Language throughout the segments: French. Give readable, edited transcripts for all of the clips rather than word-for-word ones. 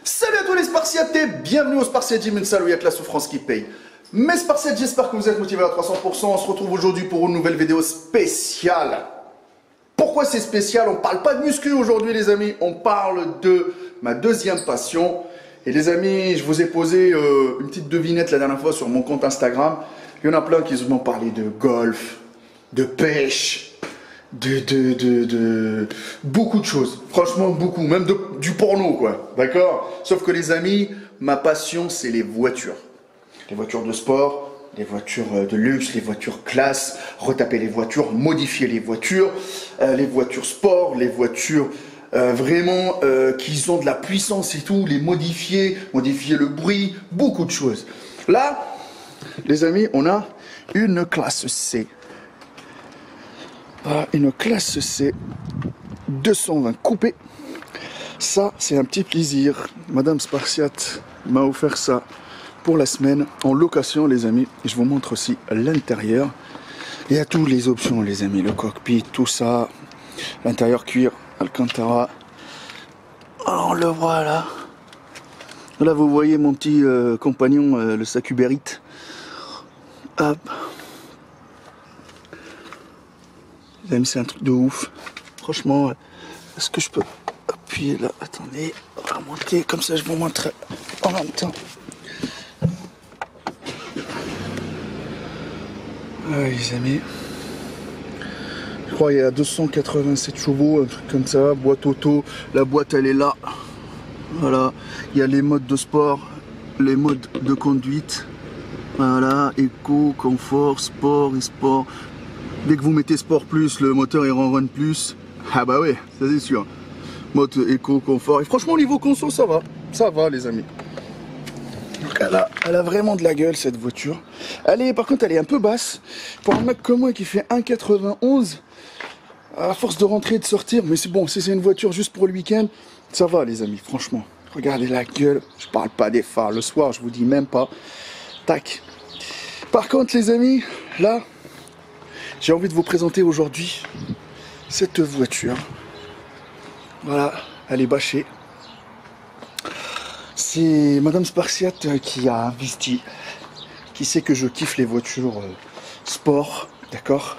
Salut à tous les Spartiates et bienvenue au Spartiate Gym, une salle où il y a que la souffrance qui paye. Mes Spartiates, j'espère que vous êtes motivés à 300%. On se retrouve aujourd'hui pour une nouvelle vidéo spéciale. Pourquoi c'est spécial? On ne parle pas de muscu aujourd'hui les amis, on parle de ma deuxième passion. Et les amis, je vous ai posé une petite devinette la dernière fois sur mon compte Instagram. Il y en a plein qui m'ont parlé de golf, de pêche, de beaucoup de choses. Franchement, beaucoup. Même du porno, quoi. D'accord? Sauf que les amis, ma passion, c'est les voitures. Les voitures de sport, les voitures de luxe, les voitures classe, retaper les voitures, modifier les voitures sport, les voitures vraiment qui ont de la puissance et tout, les modifier le bruit, beaucoup de choses. Là, les amis, on a une classe C. Voilà, une classe C 220 coupé. Ça, c'est un petit plaisir. Madame Spartiate m'a offert ça pour la semaine en location, les amis. Et je vous montre aussi l'intérieur. Il y a toutes les options, les amis. Le cockpit, tout ça. L'intérieur cuir, Alcantara. Oh, on le voit là. Là, vous voyez mon petit compagnon, le Sacubérite. Hop. Les amis, c'est un truc de ouf. Franchement, est-ce que je peux appuyer là? Attendez, on va remonter. Comme ça, je vous montre en même temps. Ouais, les amis. Je crois qu'il y a 287 chevaux, un truc comme ça. Boîte auto. La boîte, elle est là. Voilà. Il y a les modes de sport, les modes de conduite. Voilà. Éco, confort, sport et sport. Dès que vous mettez sport plus, le moteur il ronronne plus. Ah bah ouais, ça c'est sûr. Mode éco, confort. Et franchement, au niveau conso, ça va. Ça va, les amis. Donc elle a vraiment de la gueule, cette voiture. Par contre, elle est un peu basse. Pour un mec comme moi qui fait 1,91, à force de rentrer et de sortir, mais c'est bon, si c'est une voiture juste pour le week-end, ça va, les amis, franchement. Regardez la gueule. Je parle pas des phares. Le soir, je vous dis même pas. Tac. Par contre, les amis, là, j'ai envie de vous présenter aujourd'hui cette voiture. Voilà, elle est bâchée. C'est Madame Spartiate qui a investi, qui sait que je kiffe les voitures sport, d'accord?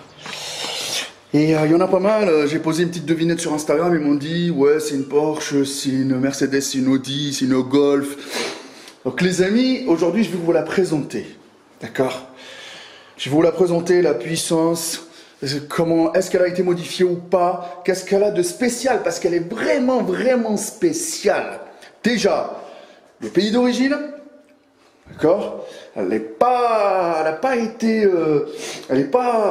Et il y en a pas mal. J'ai posé une petite devinette sur Instagram, ils m'ont dit ouais, c'est une Porsche, c'est une Mercedes, c'est une Audi, c'est une Golf. Donc les amis, aujourd'hui je vais vous la présenter, d'accord? Je vais vous la présenter, la puissance, comment est-ce qu'elle a été modifiée ou pas, qu'est-ce qu'elle a de spécial, parce qu'elle est vraiment, vraiment spéciale. Déjà, le pays d'origine, d'accord? Elle n'est pas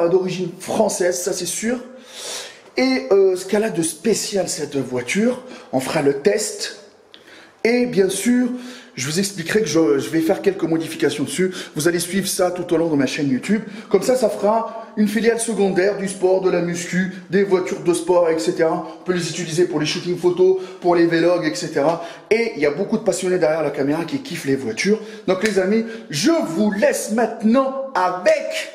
d'origine française, ça c'est sûr. Et ce qu'elle a de spécial, cette voiture, on fera le test. Et bien sûr, je vous expliquerai que je vais faire quelques modifications dessus. Vous allez suivre ça tout au long de ma chaîne YouTube. Comme ça, ça fera une filiale secondaire du sport, de la muscu, des voitures de sport, etc. On peut les utiliser pour les shootings photos, pour les vlogs, etc. Et il y a beaucoup de passionnés derrière la caméra qui kiffent les voitures. Donc les amis, je vous laisse maintenant avec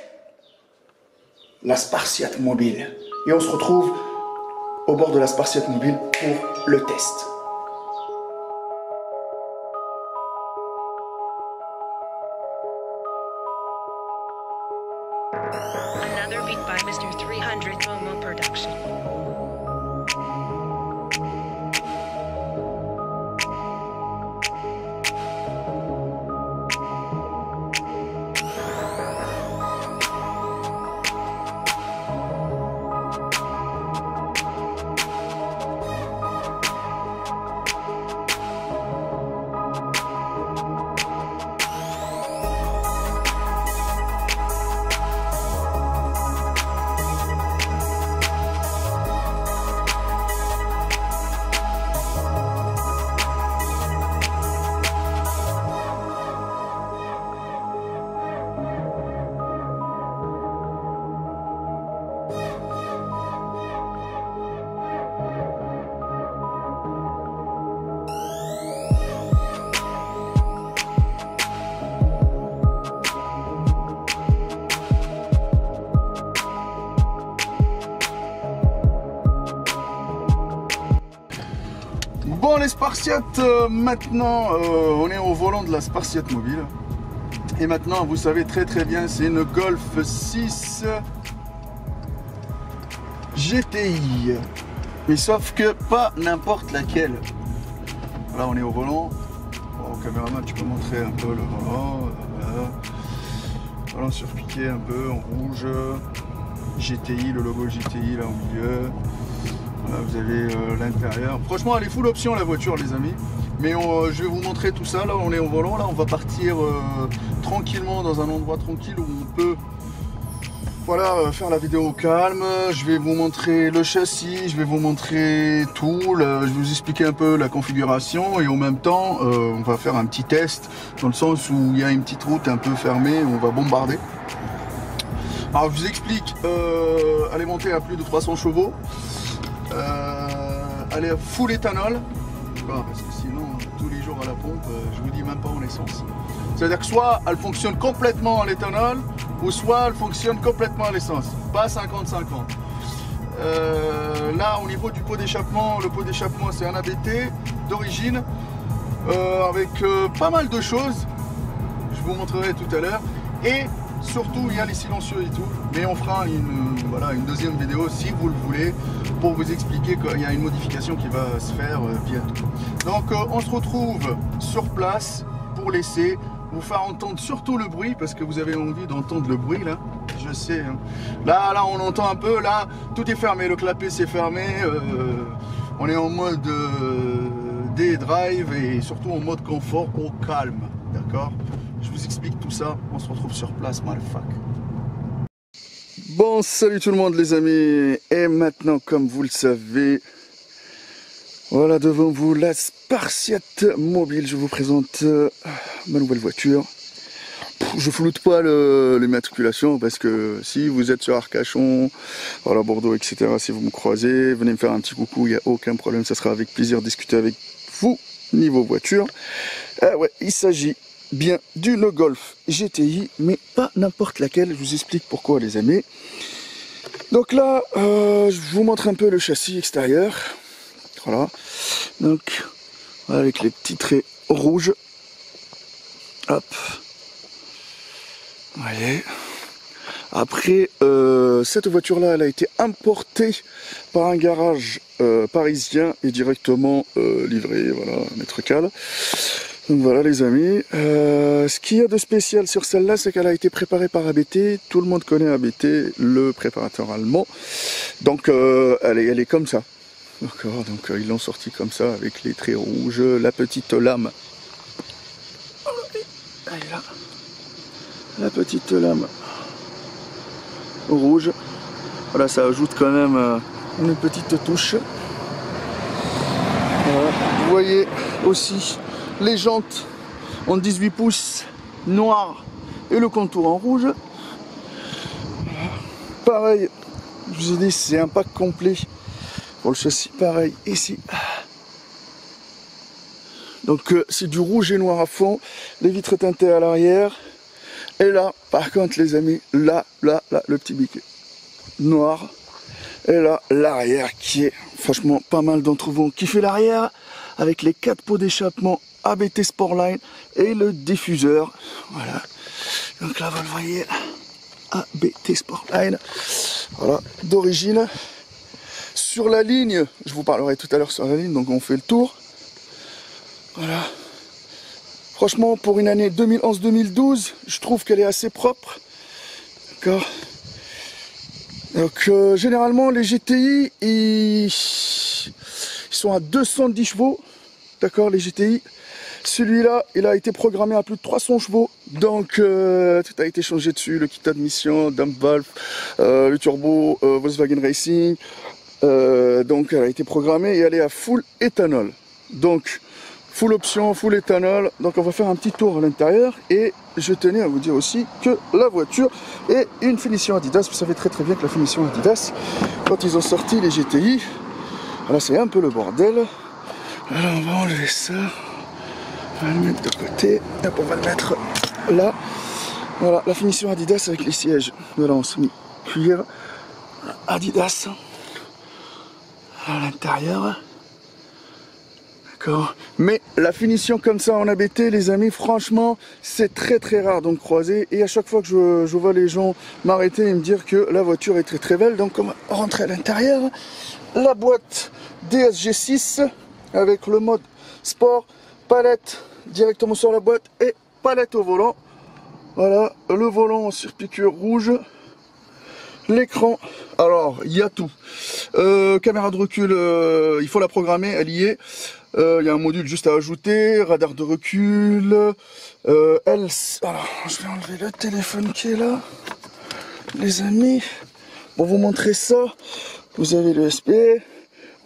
la Spartiate Mobile. Et on se retrouve au bord de la Spartiate Mobile pour le test. Another beat by Mr. 300 Momo Production. Spartiate, maintenant, on est au volant de la Spartiate mobile. Et maintenant, vous savez très bien, c'est une Golf 6 GTI. Mais sauf que pas n'importe laquelle. Là, on est au volant. Bon, caméraman, tu peux montrer un peu le volant. Voilà. Volant surpiqué un peu en rouge. GTI, le logo GTI là au milieu. Voilà, vous avez l'intérieur. Franchement, elle est full option la voiture, les amis. Mais je vais vous montrer tout ça. Là, on est au volant. Là, on va partir tranquillement dans un endroit tranquille où on peut, voilà, faire la vidéo au calme. Je vais vous montrer le châssis. Je vais vous montrer tout. Je vais vous expliquer un peu la configuration et en même temps, on va faire un petit test dans le sens où il y a une petite route un peu fermée où on va bombarder. Alors, je vous explique. Elle est montée à plus de 300 chevaux. Elle est full éthanol. Parce que sinon, tous les jours à la pompe, je vous dis même pas en essence. C'est-à-dire que soit elle fonctionne complètement à l'éthanol, ou soit elle fonctionne complètement à l'essence. Pas 50-50. Là, au niveau du pot d'échappement, le pot d'échappement, c'est un ABT d'origine, avec pas mal de choses. Je vous montrerai tout à l'heure. Et surtout, il y a les silencieux et tout. Mais on fera une deuxième vidéo, si vous le voulez, pour vous expliquer qu'il y a une modification qui va se faire bientôt. Donc on se retrouve sur place pour laisser vous faire entendre surtout le bruit, parce que vous avez envie d'entendre le bruit là, je sais. Hein. Là on entend un peu, là tout est fermé, le clapet c'est fermé, on est en mode D-Drive et surtout en mode confort au calme, d'accord? Je vous explique tout ça, on se retrouve sur place, motherfuck. Bon, salut tout le monde les amis, et maintenant comme vous le savez, voilà devant vous la Spartiate mobile. Je vous présente ma nouvelle voiture. Je floute pas les matriculations parce que si vous êtes sur Arcachon, voilà, Bordeaux, etc., si vous me croisez, venez me faire un petit coucou, il n'y a aucun problème, ça sera avec plaisir de discuter avec vous niveau voiture. Ouais, il s'agit bien d'une Golf GTI, mais pas n'importe laquelle. Je vous explique pourquoi les amis. Donc là, je vous montre un peu le châssis extérieur. Voilà. Donc, avec les petits traits rouges. Hop. Vous voyez. Après, cette voiture-là, elle a été importée par un garage parisien et directement livrée, voilà, Maître Cal. Donc voilà les amis, ce qu'il y a de spécial sur celle-là, c'est qu'elle a été préparée par ABT. Tout le monde connaît ABT, le préparateur allemand. Donc elle est comme ça. D'accord, donc ils l'ont sorti comme ça, avec les traits rouges, la petite lame. Elle est là. La petite lame rouge. Voilà, ça ajoute quand même une petite touche. Voilà. Vous voyez aussi les jantes en 18 pouces noir et le contour en rouge. Pareil, je vous ai dit, c'est un pack complet pour le châssis. Pareil ici. Donc c'est du rouge et noir à fond, les vitres teintées à l'arrière. Et là, par contre les amis, là, le petit biquet noir. Et là, l'arrière qui est, franchement, pas mal d'entre vous ont kiffé l'arrière, avec les 4 pots d'échappement ABT Sportline et le diffuseur. Voilà. Donc là, vous le voyez, ABT Sportline. Voilà, d'origine. Sur la ligne, je vous parlerai tout à l'heure sur la ligne, donc on fait le tour. Voilà. Franchement, pour une année 2011-2012, je trouve qu'elle est assez propre. D'accord. Donc, généralement, les GTI, ils sont à 210 chevaux. D'accord, les GTI. Celui-là, il a été programmé à plus de 300 chevaux. Donc, tout a été changé dessus. Le kit admission, dump valve, le turbo, Volkswagen Racing. Donc, elle a été programmée et elle est à full éthanol. Donc, full option, full éthanol. Donc, on va faire un petit tour à l'intérieur. Et je tenais à vous dire aussi que la voiture est une finition Adidas. Vous savez très bien que la finition Adidas, quand ils ont sorti les GTI, voilà, c'est un peu le bordel. Alors, on va enlever ça. On va le mettre de côté. Hop, on va le mettre là. Voilà, la finition Adidas avec les sièges. Voilà, en semi-cuir. Adidas. À l'intérieur. D'accord. Mais la finition comme ça en ABT, les amis, franchement, c'est très très rare d'en croiser. Et à chaque fois que je vois les gens m'arrêter et me dire que la voiture est très très belle, donc on va rentrer à l'intérieur. La boîte DSG6 avec le mode sport, palette directement sur la boîte et palette au volant. Voilà, le volant en surpiqûre rouge. L'écran, alors il y a tout. Caméra de recul, il faut la programmer, elle y est. Il y a un module juste à ajouter, radar de recul. Alors, je vais enlever le téléphone qui est là, les amis. Pour vous montrer ça, vous avez le SP,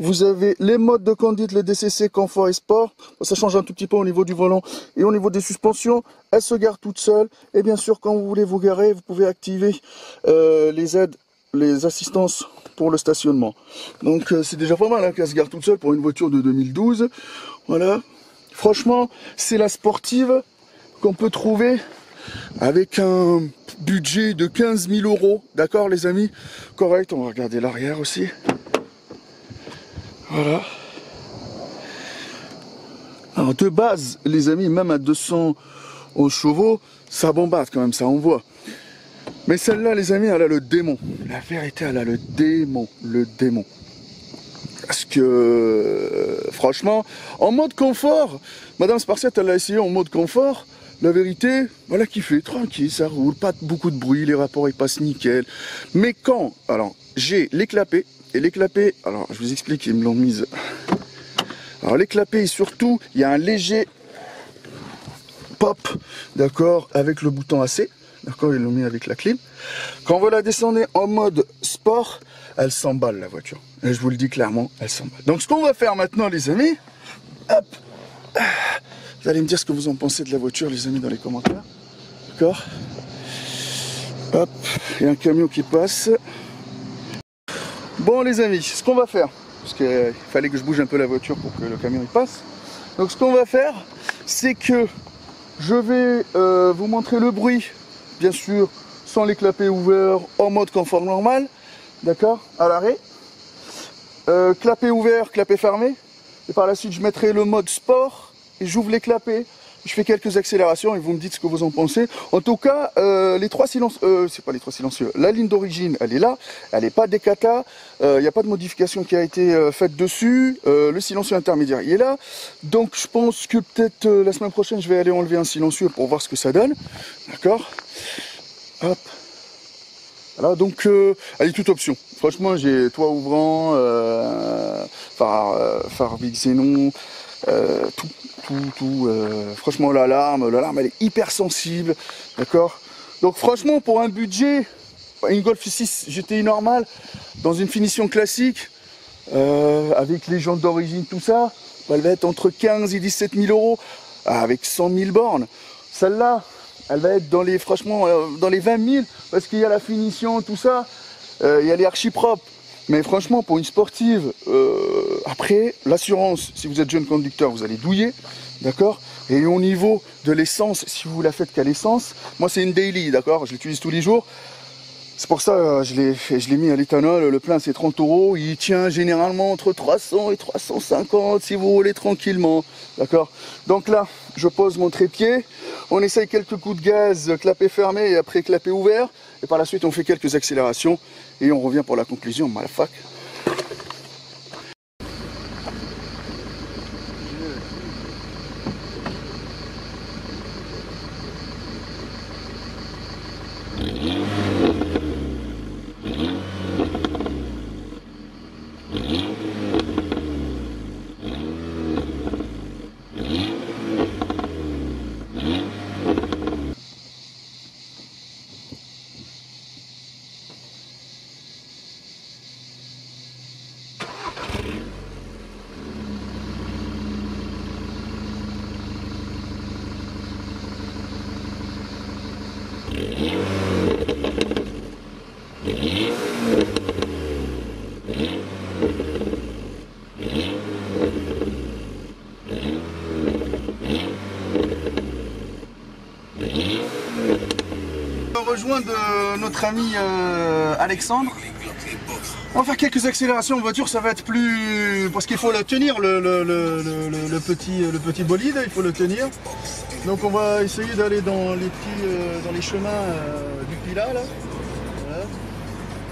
vous avez les modes de conduite, le DCC, confort et sport. Ça change un tout petit peu au niveau du volant et au niveau des suspensions. Elle se gare toute seule. Et bien sûr, quand vous voulez vous garer, vous pouvez activer les aides, les assistances pour le stationnement. Donc c'est déjà pas mal hein, qu'elle se gare toute seule pour une voiture de 2012. Voilà. Franchement, c'est la sportive qu'on peut trouver avec un budget de 15 000 €. D'accord les amis? Correct, on va regarder l'arrière aussi. Voilà. Alors de base, les amis, même à 200 chevaux, ça bombarde quand même, ça on voit. Mais celle-là, les amis, elle a le démon. La vérité, elle a le démon. Le démon. Parce que, franchement, en mode confort, Madame Spartiate, elle l'a essayé en mode confort. La vérité, voilà qui fait tranquille, ça roule, pas beaucoup de bruit, les rapports ils passent nickel. Mais quand, alors, j'ai les clapets, et les clapets, alors je vous explique, ils me l'ont mise. Alors les clapets, surtout, il y a un léger pop, d'accord, avec le bouton AC, d'accord, ils l'ont mis avec la clim. Quand vous la descendez en mode sport, elle s'emballe la voiture. Et je vous le dis clairement, elle s'emballe. Donc ce qu'on va faire maintenant, les amis, hop, vous allez me dire ce que vous en pensez de la voiture, les amis, dans les commentaires, d'accord. Hop, il y a un camion qui passe. Bon les amis, ce qu'on va faire, parce qu'il fallait que je bouge un peu la voiture pour que le camion il passe. Donc ce qu'on va faire, c'est que je vais vous montrer le bruit, bien sûr, sans les clapets ouverts, en mode confort normal, d'accord, à l'arrêt. Clapet ouvert, clapet fermé. Et par la suite, je mettrai le mode sport et j'ouvre les clapets. Je fais quelques accélérations et vous me dites ce que vous en pensez. En tout cas, les trois silencieux, c'est pas les trois silencieux, la ligne d'origine, elle est là, elle n'est pas décata, il n'y a pas de modification qui a été faite dessus, le silencieux intermédiaire, il est là. Donc je pense que peut-être la semaine prochaine, je vais aller enlever un silencieux pour voir ce que ça donne. D'accord? Hop. Voilà, donc elle est toute option. Franchement, j'ai toit ouvrant, phare Big Xenon, tout. Franchement l'alarme elle est hyper sensible, d'accord. Donc franchement pour un budget, une Golf 6 GTI normale, dans une finition classique, avec les jantes d'origine tout ça, elle va être entre 15 et 17 000 €, avec 100 000 bornes. Celle-là, elle va être dans les, franchement, dans les 20 000, parce qu'il y a la finition, tout ça, il y a les archi propres. Mais franchement, pour une sportive, après, l'assurance, si vous êtes jeune conducteur, vous allez douiller, d'accord. Et au niveau de l'essence, si vous la faites qu'à l'essence, moi c'est une daily, d'accord, je l'utilise tous les jours. C'est pour ça je l'ai mis à l'éthanol, le plein c'est 30 €, il tient généralement entre 300 et 350 si vous roulez tranquillement, d'accord. Donc là, je pose mon trépied, on essaye quelques coups de gaz, clapet fermé et après clapet ouvert, et par la suite on fait quelques accélérations et on revient pour la conclusion, motherfuck. Rejoindre notre ami Alexandre. On va faire quelques accélérations en voiture, ça va être plus... Parce qu'il faut le tenir, le petit bolide, il faut le tenir. Donc on va essayer d'aller dans les chemins du Pilat, là. Voilà.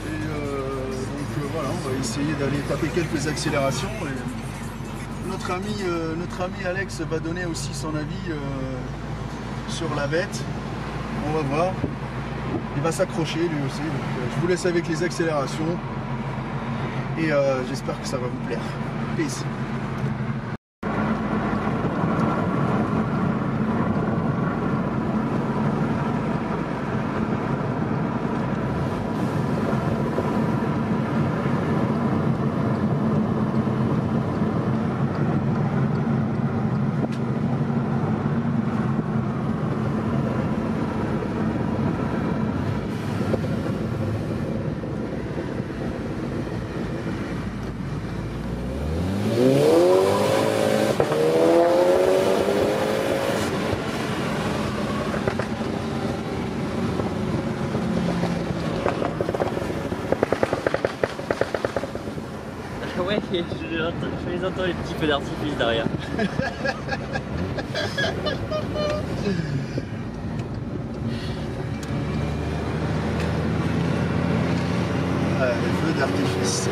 Et donc voilà, on va essayer d'aller taper quelques accélérations. Et notre ami Alex va donner aussi son avis sur la bête. On va voir. Il va s'accrocher lui aussi. Donc, je vous laisse avec les accélérations. Et j'espère que ça va vous plaire. Peace. Ouais, je les entends les petits feux d'artifice derrière. Les feux d'artifice.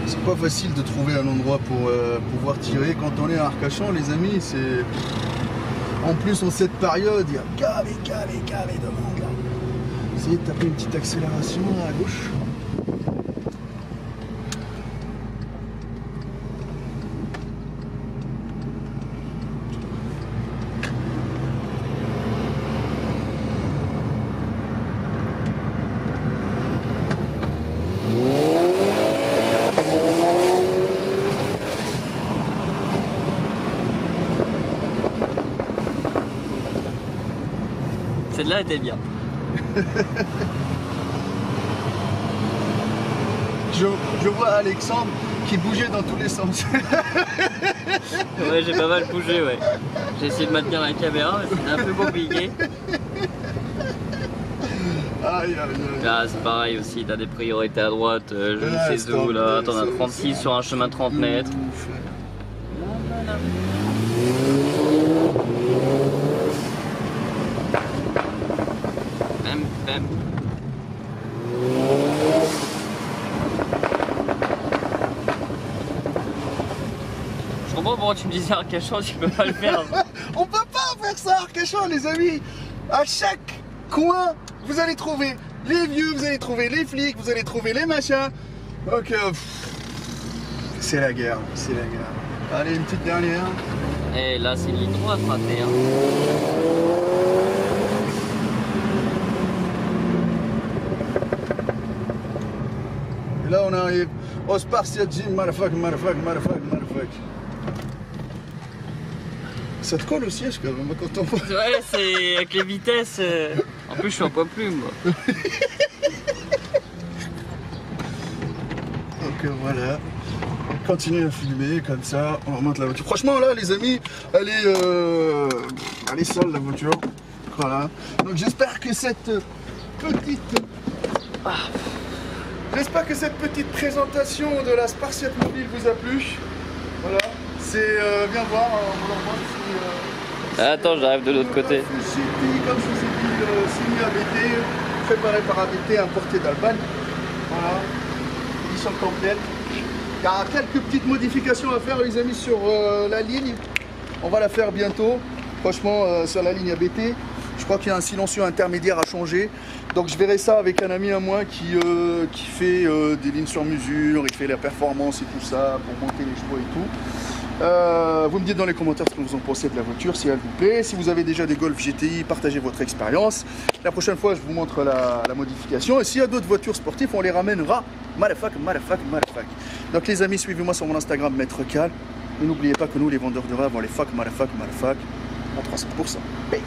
C'est pas facile de trouver un endroit pour pouvoir tirer quand on est à Arcachon, les amis. C'est en plus en cette période, il y a gavé de monde là. Essayez de taper une petite accélération à gauche. Celle-là était bien. Je vois Alexandre qui bougeait dans tous les sens. Ouais, j'ai pas mal bougé, ouais. J'ai essayé de maintenir la caméra, mais c'était un peu compliqué. Aïe. Là, c'est pareil aussi, t'as des priorités à droite, je ne sais où, là, t'en as 36 sur un chemin de 30 mètres. Même. Je comprends pourquoi tu me disais Arcachon, tu peux pas le faire. On peut pas faire ça Arcachon, les amis. À chaque coin, vous allez trouver les vieux, vous allez trouver les flics, vous allez trouver les machins. Donc c'est la guerre. Allez, une petite dernière. Et là, c'est une ligne droite, raté, hein. Et là, on arrive au Spartiate Gym, motherfuck. Ça te colle au siège quand même quand on voit. Ouais, c'est avec les vitesses. En plus, je suis en poids plume, moi. Donc voilà. On continue à filmer comme ça. On remonte la voiture. Franchement, là, les amis, elle est sale la voiture. Voilà. Donc j'espère que cette petite. J'espère que cette petite présentation de la Spartiate Mobile vous a plu. Voilà, c'est viens voir, on leur montre si, Attends, j'arrive de l'autre côté. Comme je vous ai dit, signé ABT, préparé par ABT, importé d'Allemagne. Voilà, édition complète. Il y a quelques petites modifications à faire, les amis, sur la ligne. On va la faire bientôt. Franchement, sur la ligne ABT. Je crois qu'il y a un silencieux intermédiaire à changer. Donc je verrai ça avec un ami à moi qui fait des lignes sur mesure, il fait la performance et tout ça pour monter les chevaux et tout. Vous me dites dans les commentaires ce que vous en pensez de la voiture, si elle vous plaît. Si vous avez déjà des Golf GTI, partagez votre expérience. La prochaine fois, je vous montre la modification. Et s'il y a d'autres voitures sportives, on les ramènera. Motherfuck. Donc les amis, suivez-moi sur mon Instagram, Maître Cal. Et n'oubliez pas que nous, les vendeurs de rêve, on les fuck, motherfuck, à 300%. Peace.